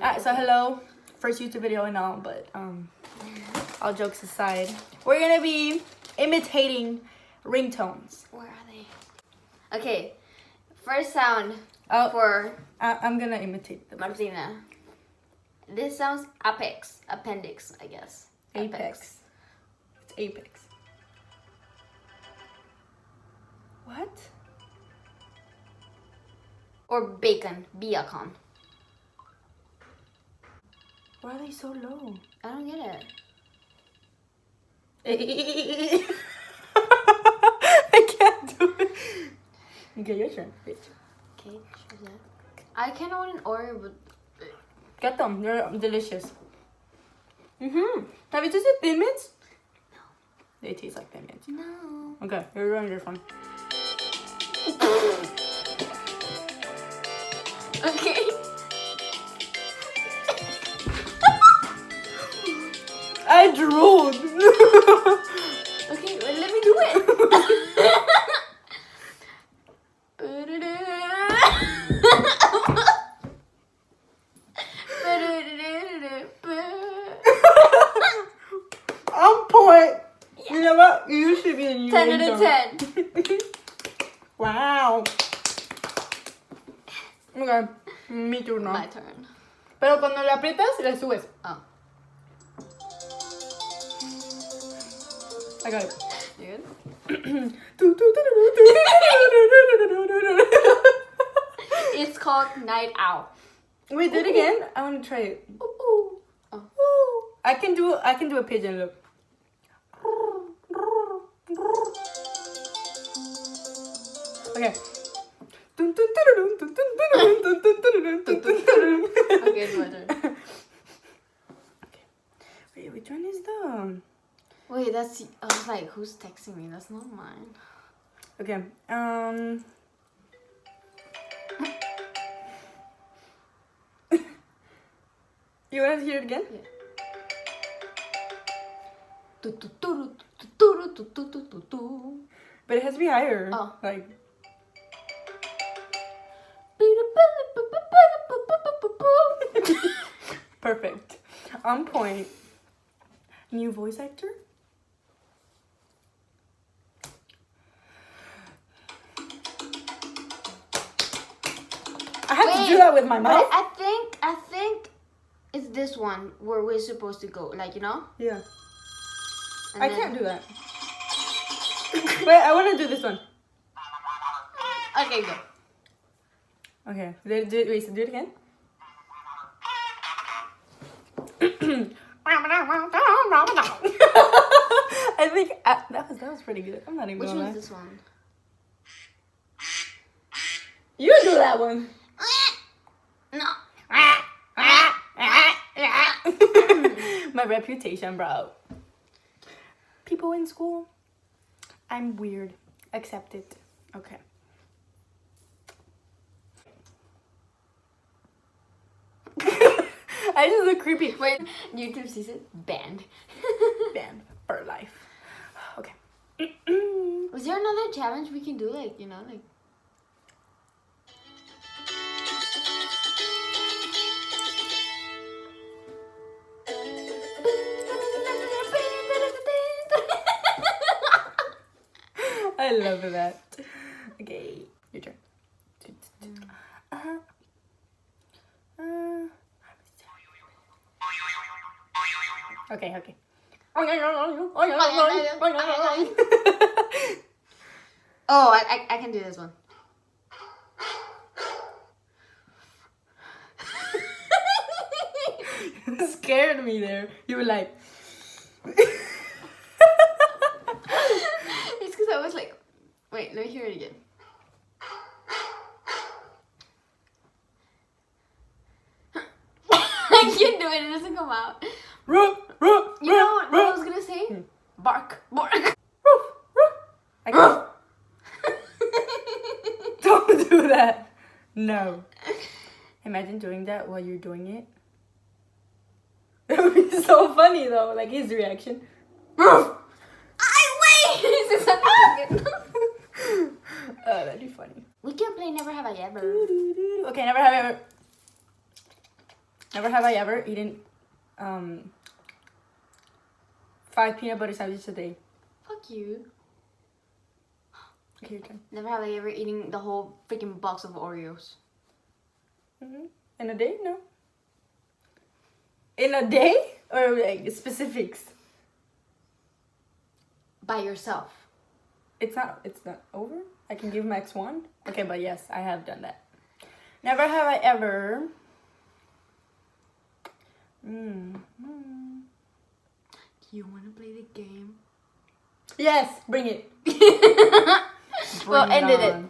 So hello, first YouTube video and all, but all jokes aside, we're gonna be imitating ringtones. Where are they? Okay, first sound for I'm gonna imitate them. Martina. This sounds appendix, I guess. Apex. It's apex. What? Or bacon, bacon. Why are they so low? I don't get it. I can't do it. Okay, your turn, bitch. Okay, I kind of want an Oreo, but Get them. They're delicious. Have you tasted Thin Mints? No. They taste like Thin Mints. No. Okay, you're doing this one. Okay. I drooled. Okay, well, let me do it. On point. Yeah. You know what? You should be in 10 out of 10. Wow. Okay, me turno. My turn. Pero cuando le aprietas, le subes. Oh. I got it. You good? It's called Night Owl. Wait, do it again. I want to try it. Ooh. Oh. I can do a pigeon look. Okay. Okay, it's my turn. Okay. Wait, which one is the? Wait, that's. I was like, who's texting me? That's not mine. Okay. You want to hear it again? Yeah. But it has to be higher. Oh. Like. Perfect. On point. New voice actor? I have to do that with my mouth. I think it's this one where we're supposed to go. Like, you know? Yeah. And I then- can't do that. Wait, I want to do this one. Okay, go. Okay. Wait, do it again. I think that was pretty good. I'm not even Which gonna lie. one's this one? You do that one. No. My reputation, bro. People in school, I'm weird. Accept it. Okay. I just look creepy. Wait, YouTube sees it? Banned. Banned for life. Okay. Was there another challenge we can do? Like, you know, like. I love that. Okay, your turn. Okay. Oh, I can do this one. You scared me there. You were like. It's because I was like, wait, let me hear it again. I can't do it. It doesn't come out. You know what I was gonna say? Bark, bark. I can't. Don't do that. No. Imagine doing that while you're doing it. That would be so funny though. Like his reaction. I wait. This is something. That'd be funny. We can play Never Have I Ever. Okay, never have I ever. Never have I ever eaten 5 peanut butter sandwiches a day. Fuck you. Okay, your turn. Never have I ever eaten the whole freaking box of Oreos. In a day? No. In a day? Or like specifics? By yourself. It's not over? I can give max 1? Okay, but yes, I have done that. Never have I ever... Do you want to play the game? Yes, bring it. Well, ended it.